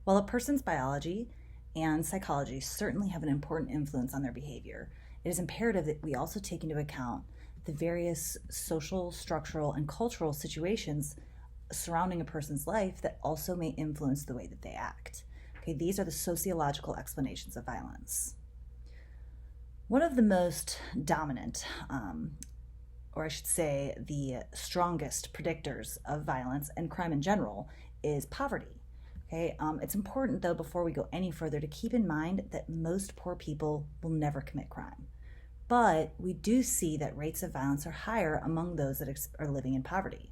While a person's biology and psychology certainly have an important influence on their behavior, it is imperative that we also take into account the various social, structural, and cultural situations surrounding a person's life that also may influence the way that they act. Okay, these are the sociological explanations of violence. One of the most dominant, or I should say the strongest predictors of violence and crime in general is poverty. Okay, it's important though, before we go any further, to keep in mind that most poor people will never commit crime. But we do see that rates of violence are higher among those that are living in poverty.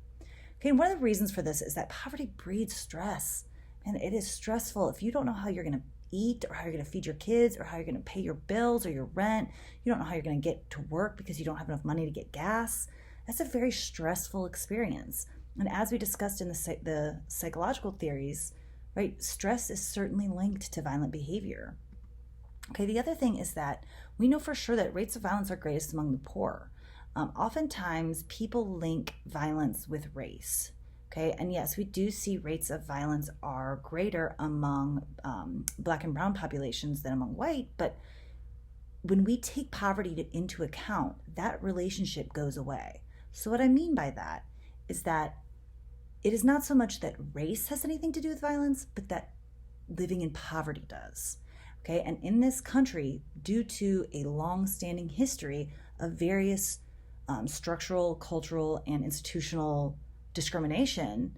Okay, and one of the reasons for this is that poverty breeds stress. And it is stressful if you don't know how you're going to eat, or how you're going to feed your kids, or how you're going to pay your bills or your rent. You don't know how you're going to get to work because you don't have enough money to get gas. That's a very stressful experience. And as we discussed in the psychological theories, right, stress is certainly linked to violent behavior. Okay, the other thing is that we know for sure that rates of violence are greatest among the poor. Oftentimes, people link violence with race. Okay, and yes, we do see rates of violence are greater among Black and brown populations than among white, but when we take poverty into account, that relationship goes away. So what I mean by that is that it is not so much that race has anything to do with violence, but that living in poverty does. Okay, and in this country, due to a long-standing history of various structural, cultural, and institutional discrimination,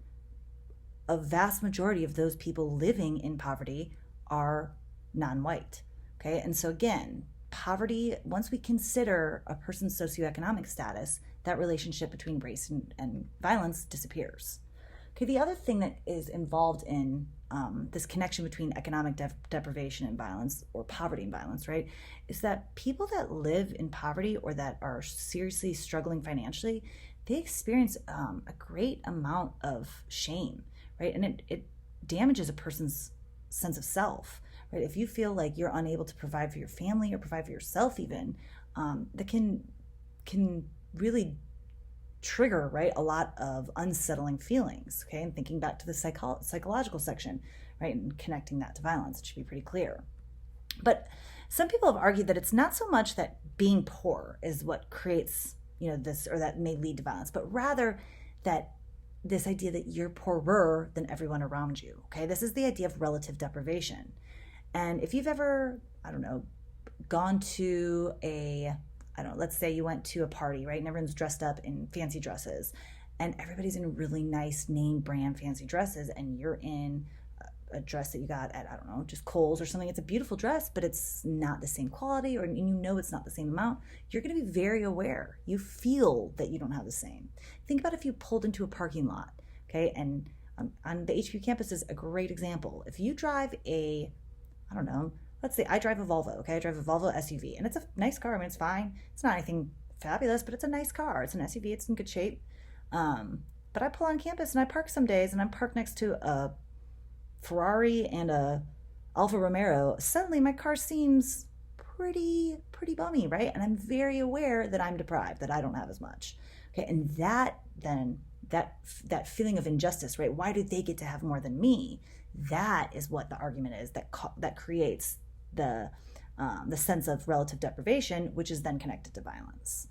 a vast majority of those people living in poverty are non-white. Okay, and so again, poverty, once we consider a person's socioeconomic status, that relationship between race and violence disappears. Okay, the other thing that is involved in this connection between economic deprivation and violence, or poverty and violence, right, is that people that live in poverty or that are seriously struggling financially, they experience a great amount of shame, right? And it damages a person's sense of self, right? If you feel like you're unable to provide for your family or provide for yourself even, that can really trigger, right, a lot of unsettling feelings. Okay, and thinking back to the psychological section, right, and connecting that to violence, it should be pretty clear. But some people have argued that it's not so much that being poor is what creates, this, or that may lead to violence, but rather that this idea that you're poorer than everyone around you. Okay, this is the idea of relative deprivation. And if you've ever, gone to let's say you went to a party, right? And everyone's dressed up in fancy dresses, and everybody's in really nice name brand fancy dresses, and you're in a dress that you got at, just Kohl's or something. It's a beautiful dress, but it's not the same quality, or it's not the same amount. You're going to be very aware. You feel that you don't have the same. Think about if you pulled into a parking lot, okay? And on the HPU campus is a great example. If you drive let's say I drive a Volvo, okay? I drive a Volvo SUV, and it's a nice car. I mean, it's fine. It's not anything fabulous, but it's a nice car. It's an SUV. It's in good shape. But I pull on campus, and I park some days, and I'm parked next to a Ferrari and a Alfa Romeo. Suddenly, my car seems pretty bummy, right? And I'm very aware that I'm deprived, that I don't have as much. Okay, and that feeling of injustice, right? Why do they get to have more than me? That is what the argument is that creates the sense of relative deprivation, which is then connected to violence.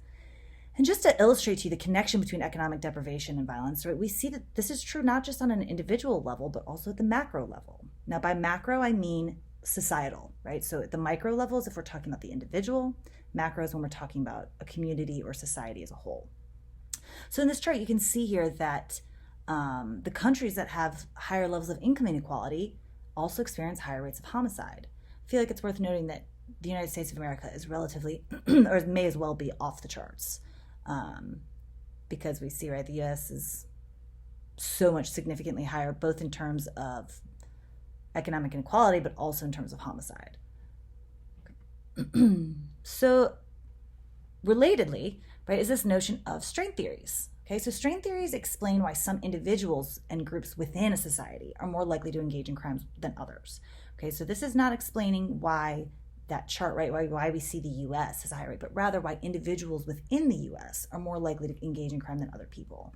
And just to illustrate to you the connection between economic deprivation and violence, right, we see that this is true not just on an individual level, but also at the macro level. Now, by macro, I mean societal, right? So at the micro level is if we're talking about the individual. Macro is when we're talking about a community or society as a whole. So in this chart, you can see here that the countries that have higher levels of income inequality also experience higher rates of homicide. I feel like it's worth noting that the United States of America is relatively, or may as well be, off the charts, because we see, right, the U.S. is so much significantly higher, both in terms of economic inequality, but also in terms of homicide. So, relatedly, right, is this notion of strength theories. Okay, so strength theories explain why some individuals and groups within a society are more likely to engage in crimes than others. Okay, so this is not explaining why that chart, right, why we see the U.S. as a high rate, but rather why individuals within the U.S. are more likely to engage in crime than other people.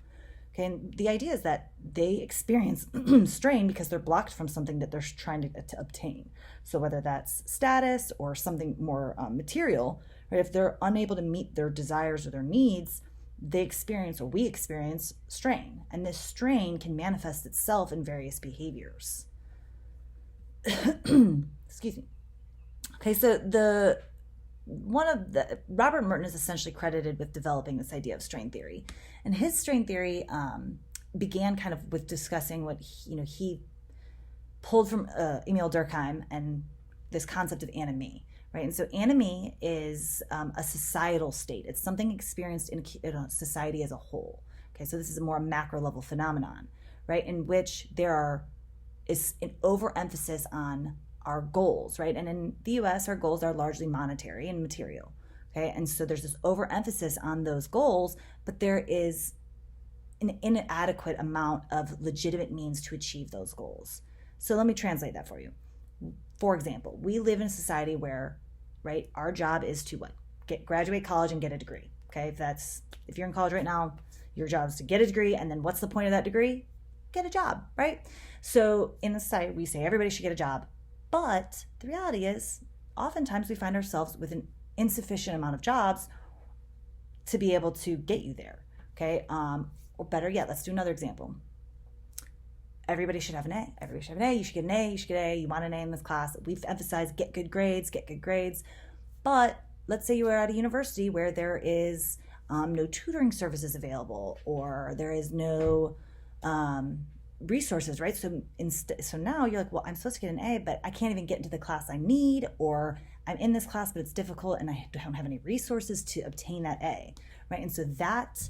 Okay, and the idea is that they experience strain because they're blocked from something that they're trying to obtain. So whether that's status or something more material, right? If they're unable to meet their desires or their needs, they experience, or we experience, strain. And this strain can manifest itself in various behaviors. Excuse me. Okay, so Robert Merton is essentially credited with developing this idea of strain theory, and his strain theory began kind of with discussing what he pulled from Emil Durkheim and this concept of anomie, right? And so anomie is a societal state. It's something experienced in a society as a whole. Okay, so this is a more macro level phenomenon, right, in which is an overemphasis on our goals, right? And in the US, our goals are largely monetary and material, okay? And so there's this overemphasis on those goals, but there is an inadequate amount of legitimate means to achieve those goals. So let me translate that for you. For example, we live in a society where, right, our job is to what? Graduate college and get a degree, okay? If you're in college right now, your job is to get a degree, and then what's the point of that degree? Get a job, right? So in the society, we say everybody should get a job. But the reality is, oftentimes we find ourselves with an insufficient amount of jobs to be able to get you there, okay? Or better yet, let's do another example. Everybody should have an A. Everybody should have an A. You should get an A. You should get an A. You want an A in this class. We've emphasized get good grades, get good grades. But let's say you are at a university where there is no tutoring services available, or there is no resources, right? So now you're like, well, I'm supposed to get an A, but I can't even get into the class I need, or I'm in this class, but it's difficult and I don't have any resources to obtain that A, right? And so that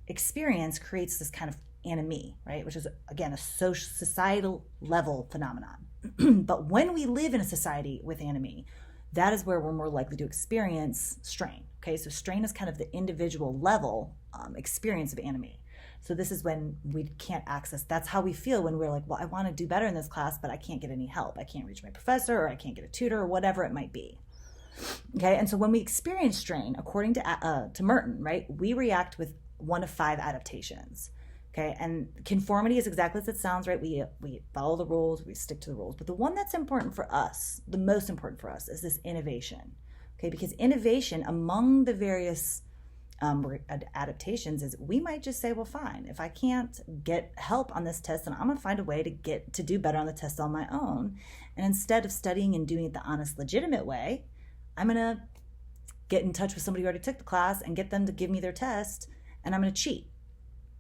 experience creates this kind of anomie, right? Which is, again, a societal level phenomenon. But when we live in a society with anomie, that is where we're more likely to experience strain, okay? So strain is kind of the individual level experience of anomie. So this is when we can't access, that's how we feel when we're like, well, I want to do better in this class, but I can't get any help. I can't reach my professor, or I can't get a tutor, or whatever it might be. Okay, and so when we experience strain, according to Merton, right, we react with one of 5 adaptations. Okay, and conformity is exactly as it sounds, right? We follow the rules, we stick to the rules. But the one that's important for us, the most important for us, is this innovation. Okay, because innovation among the various adaptations is, we might just say, well, fine, if I can't get help on this test, then I'm gonna find a way to do better on the test on my own. And instead of studying and doing it the honest, legitimate way, I'm gonna get in touch with somebody who already took the class and get them to give me their test, and I'm gonna cheat.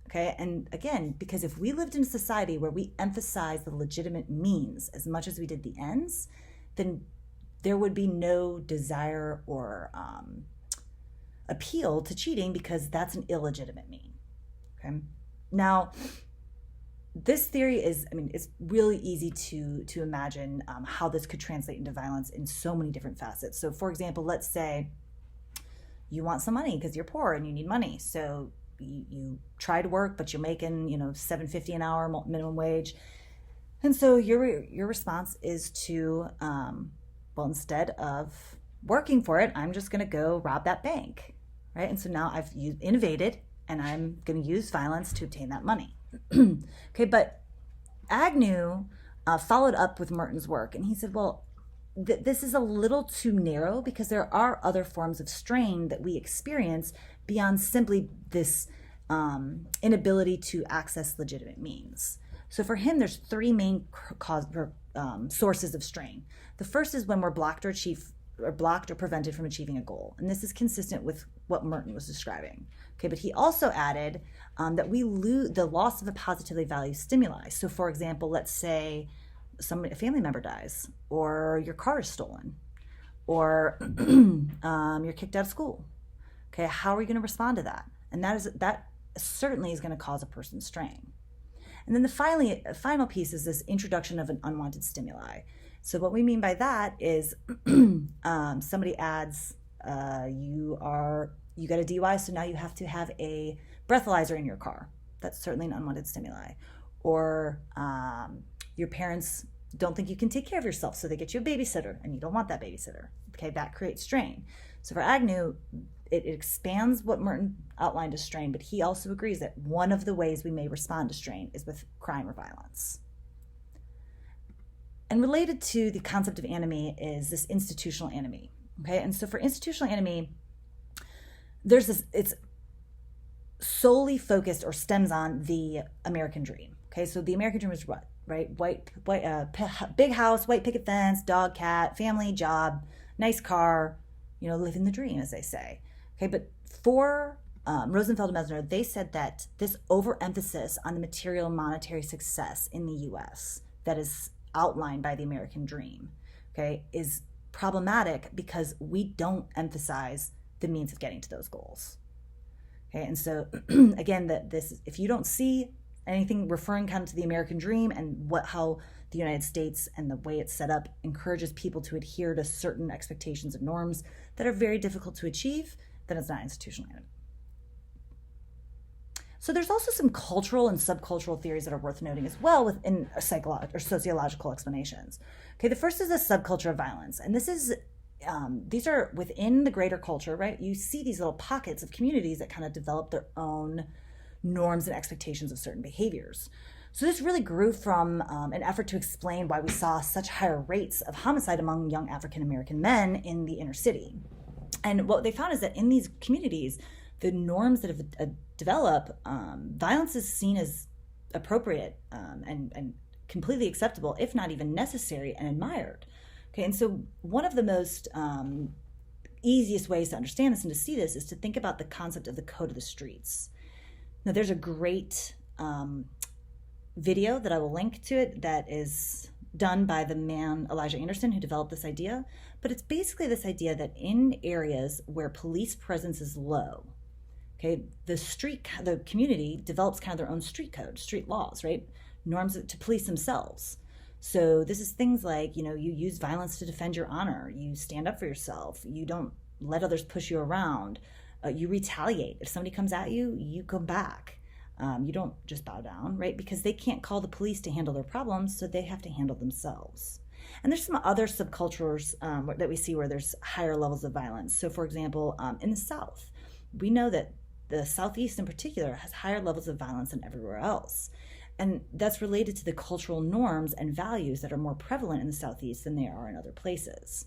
Okay, and again, because if we lived in a society where we emphasize the legitimate means as much as we did the ends, then there would be no desire or appeal to cheating, because that's an illegitimate mean. Okay, now this theory is, it's really easy to imagine how this could translate into violence in so many different facets. So for example, let's say you want some money because you're poor and you need money. So you try to work, but you're making, $7.50 an hour minimum wage. And so your response is to, well, instead of working for it, I'm just going to go rob that bank, right? And so now I've innovated, and I'm going to use violence to obtain that money. Okay, but Agnew followed up with Merton's work, and he said, well, this is a little too narrow, because there are other forms of strain that we experience beyond simply this inability to access legitimate means. So for him, there's 3 main sources of strain. The first is when we're blocked or prevented from achieving a goal. And this is consistent with what Merton was describing. Okay, but he also added that we lose the loss of a positively valued stimuli. So for example, let's say a family member dies, or your car is stolen, or you're kicked out of school. Okay, how are you going to respond to that? And that certainly is going to cause a person strain. And then the final piece is this introduction of an unwanted stimuli. So what we mean by that is somebody adds, you got a DUI, so now you have to have a breathalyzer in your car. That's certainly an unwanted stimuli. Or your parents don't think you can take care of yourself, so they get you a babysitter, and you don't want that babysitter. Okay, that creates strain. So for Agnew, it expands what Merton outlined as strain, but he also agrees that one of the ways we may respond to strain is with crime or violence. And related to the concept of enemy is this institutional enemy. Okay, and so for institutional enemy, there's this, it's solely focused or stems on the American dream. Okay, so the American dream is what, right? Big house, white picket fence, dog, cat, family, job, nice car, living the dream, as they say. Okay, but for Rosenfeld and Mesmer, they said that this overemphasis on the material and monetary success in the U.S. that is outlined by the American dream, okay, is problematic because we don't emphasize the means of getting to those goals. Okay, and so again, if you don't see anything referring kind of to the American dream and how the United States and the way it's set up encourages people to adhere to certain expectations and norms that are very difficult to achieve, then it's not institutional enemy. So there's also some cultural and subcultural theories that are worth noting as well within psychological or sociological explanations. Okay, the first is the subculture of violence, and these are within the greater culture, right? You see these little pockets of communities that kind of develop their own norms and expectations of certain behaviors. So this really grew from an effort to explain why we saw such higher rates of homicide among young African American men in the inner city. And what they found is that in these communities, the norms that have developed, violence is seen as appropriate and completely acceptable, if not even necessary and admired. Okay, and so one of the most easiest ways to understand this and to see this is to think about the concept of the code of the streets. Now, there's a great video that I will link to it that is done by the man Elijah Anderson who developed this idea, but it's basically this idea that in areas where police presence is low, okay, the community develops kind of their own street code, street laws, right? Norms to police themselves. So this is things like, you use violence to defend your honor. You stand up for yourself. You don't let others push you around. You retaliate. If somebody comes at you, you come back. You don't just bow down, right? Because they can't call the police to handle their problems, so they have to handle themselves. And there's some other subcultures that we see where there's higher levels of violence. So for example, in the South, we know that the Southeast in particular has higher levels of violence than everywhere else. And that's related to the cultural norms and values that are more prevalent in the Southeast than they are in other places.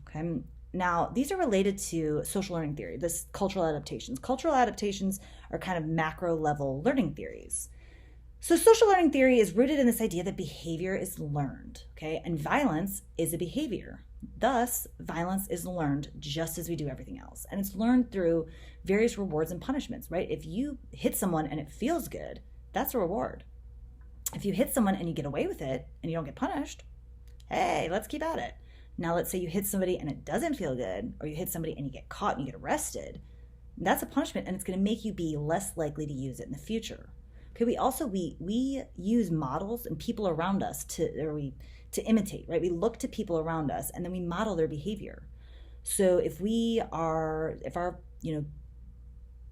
Okay. Now, these are related to social learning theory, this cultural adaptations. Cultural adaptations are kind of macro level learning theories. So social learning theory is rooted in this idea that behavior is learned, okay? And violence is a behavior. Thus, violence is learned just as we do everything else. And it's learned through various rewards and punishments, right? If you hit someone and it feels good, that's a reward. If you hit someone and you get away with it and you don't get punished, hey, let's keep at it. Now, let's say you hit somebody and it doesn't feel good, or you hit somebody and you get caught and you get arrested. That's a punishment, and it's going to make you be less likely to use it in the future. Okay, we use models and people around us to imitate, right? We look to people around us and then we model their behavior. So if our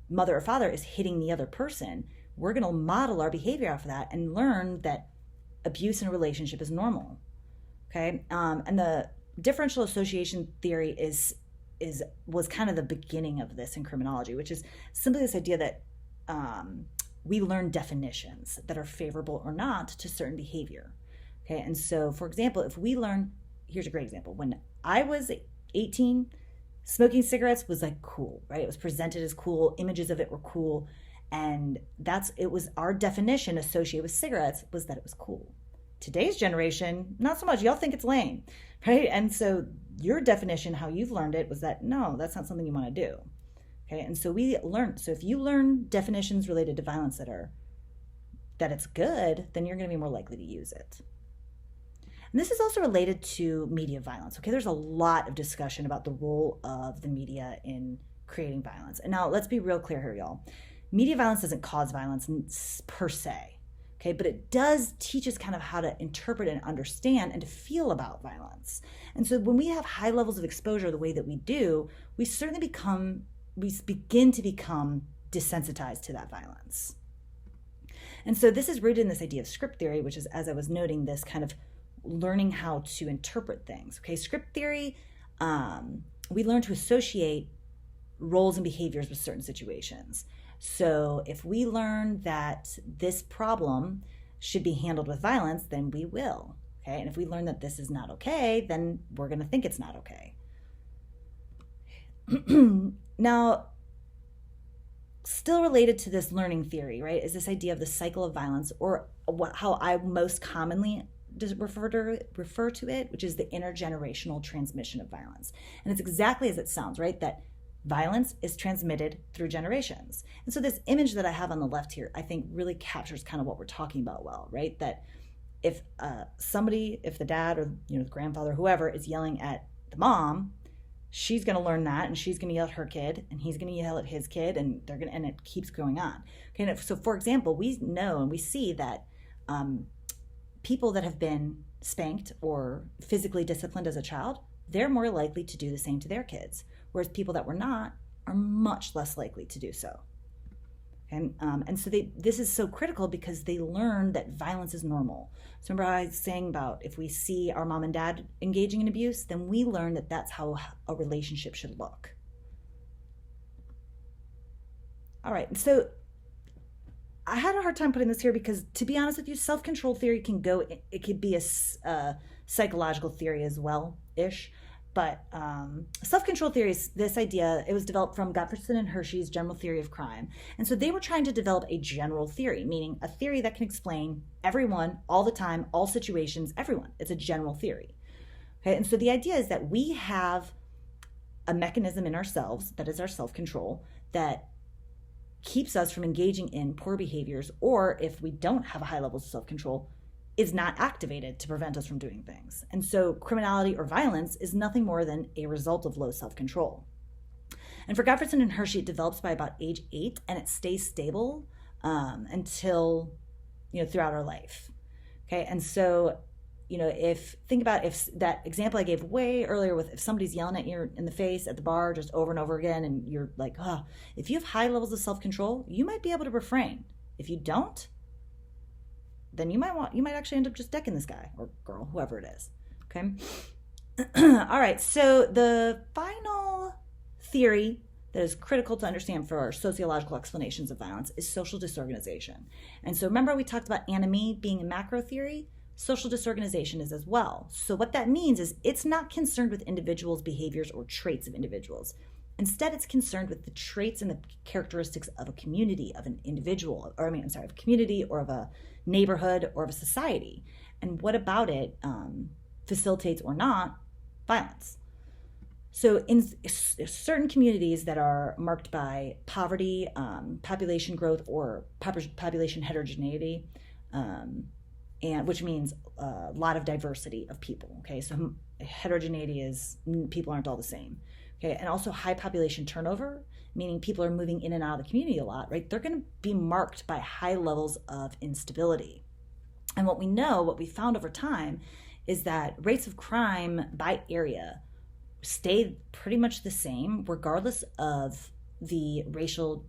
mother or father is hitting the other person, we're going to model our behavior off of that and learn that abuse in a relationship is normal. Okay, and the differential association theory was kind of the beginning of this in criminology, which is simply this idea that we learn definitions that are favorable or not to certain behavior. Okay, and so for example, if we learn, here's a great example. When I was 18, smoking cigarettes was like cool, right? It was presented as cool, images of it were cool, and it was our definition associated with cigarettes was that it was cool. Today's generation, not so much. Y'all think it's lame, right? And so your definition, how you've learned it, was that no, that's not something you want to do. Okay, and so so if you learn definitions related to violence that it's good, then you're going to be more likely to use it. And this is also related to media violence. Okay, there's a lot of discussion about the role of the media in creating violence. And now let's be real clear here, y'all. Media violence doesn't cause violence per se. Okay, but it does teach us kind of how to interpret and understand and to feel about violence. And so when we have high levels of exposure the way that we do, we begin to become desensitized to that violence. And so this is rooted in this idea of script theory, which is, as I was noting, this kind of learning how to interpret things. Okay, script theory, we learn to associate roles and behaviors with certain situations. So if we learn that this problem should be handled with violence, then we will. Okay, and if we learn that this is not okay, then we're going to think it's not okay. Now, still related to this learning theory, right, is this idea of the cycle of violence, or how I most commonly refer to it, which is the intergenerational transmission of violence. And it's exactly as it sounds, right, that violence is transmitted through generations. And so this image that I have on the left here, I think really captures kind of what we're talking about well, right? That if if the dad or the grandfather, whoever, is yelling at the mom, she's going to learn that, and she's going to yell at her kid, and he's going to yell at his kid, and and it keeps going on. Okay, and so for example, we know and we see that people that have been spanked or physically disciplined as a child, they're more likely to do the same to their kids, whereas people that were not are much less likely to do so. And so this is so critical because they learn that violence is normal. So remember I was saying about if we see our mom and dad engaging in abuse, then we learn that that's how a relationship should look. All right, so I had a hard time putting this here because, to be honest with you, self-control theory it could be a psychological theory as well-ish. But self-control theory is this idea. It was developed from Gottfriedson and Hershey's general theory of crime. And so they were trying to develop a general theory, meaning a theory that can explain everyone, all the time, all situations, everyone. It's a general theory. Okay, and so the idea is that we have a mechanism in ourselves, that is our self-control, that keeps us from engaging in poor behaviors, or if we don't have a high levels of self-control, is not activated to prevent us from doing things. And so criminality or violence is nothing more than a result of low self-control. And for Gottfriedson and Hershey, it develops by about age 8, and it stays stable until, throughout our life. Okay, and so, if that example I gave way earlier with if somebody's yelling at you in the face at the bar just over and over again, and you're like, if you have high levels of self-control, you might be able to refrain. If you don't, then you might actually end up just decking this guy or girl, whoever it is. Okay. All right. So the final theory that is critical to understand for our sociological explanations of violence is social disorganization. And so remember we talked about anomie being a macro theory. Social disorganization is as well. So what that means is it's not concerned with individuals' behaviors or traits of individuals. Instead, it's concerned with the traits and the characteristics of a community, of an individual, of a community or of a neighborhood or of a society. And what about it facilitates or not violence? So in certain communities that are marked by poverty, population growth, or population heterogeneity, and which means a lot of diversity of people. Okay, so heterogeneity is people aren't all the same. Okay, and also high population turnover, meaning people are moving in and out of the community a lot, right? They're going to be marked by high levels of instability. And what we found over time is that rates of crime by area stay pretty much the same regardless of the racial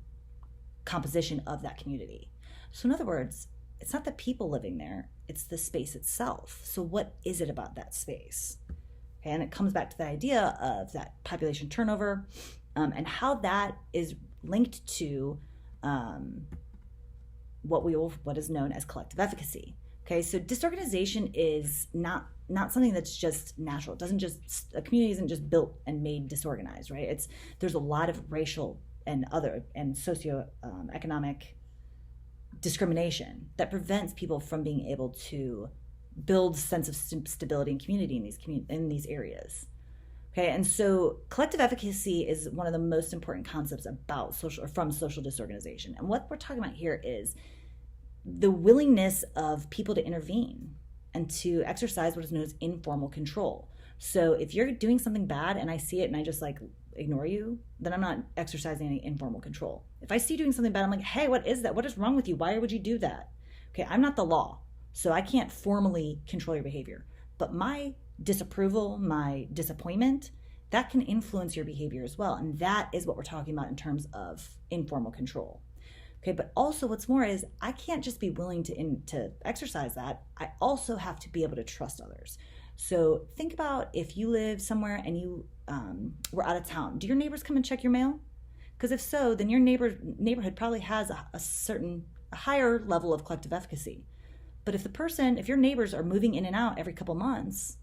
composition of that community. So in other words, it's not the people living there, it's the space itself. So what is it about that space? And it comes back to the idea of that population turnover and how that is linked to what is known as collective efficacy. Okay, so disorganization is not something that's just natural. A community isn't just built and made disorganized, right? There's a lot of racial and socioeconomic discrimination that prevents people from being able to build a sense of stability and community in these areas. Okay, and so collective efficacy is one of the most important concepts from social disorganization. And what we're talking about here is the willingness of people to intervene and to exercise what is known as informal control. So if you're doing something bad and I see it and I just ignore you, then I'm not exercising any informal control. If I see you doing something bad, I'm like, hey, what is that? What is wrong with you? Why would you do that? Okay, I'm not the law. So I can't formally control your behavior, but my disapproval, my disappointment, that can influence your behavior as well. And that is what we're talking about in terms of informal control. Okay, but also what's more is I can't just be willing to exercise that. I also have to be able to trust others. So think about if you live somewhere and you were out of town. Do your neighbors come and check your mail? Because if so, then your neighborhood probably has a higher level of collective efficacy. But if your neighbors are moving in and out every couple months,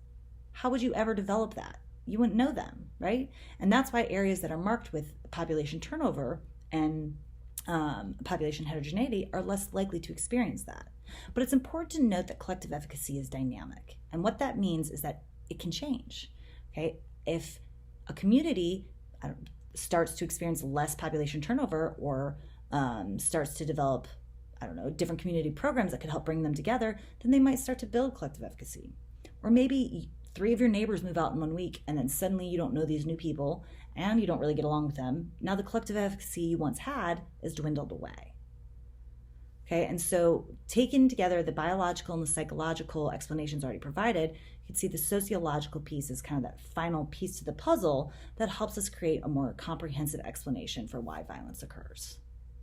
how would you ever develop that? You wouldn't know them, right? And that's why areas that are marked with population turnover and population heterogeneity are less likely to experience that. But it's important to note that collective efficacy is dynamic. And what that means is that it can change, okay? If a community starts to experience less population turnover or starts to develop, different community programs that could help bring them together, then they might start to build collective efficacy. Or maybe 3 of your neighbors move out in 1 week and then suddenly you don't know these new people and you don't really get along with them. Now the collective efficacy you once had is dwindled away. Okay, and so taken together, the biological and the psychological explanations already provided, you can see the sociological piece is kind of that final piece to the puzzle that helps us create a more comprehensive explanation for why violence occurs.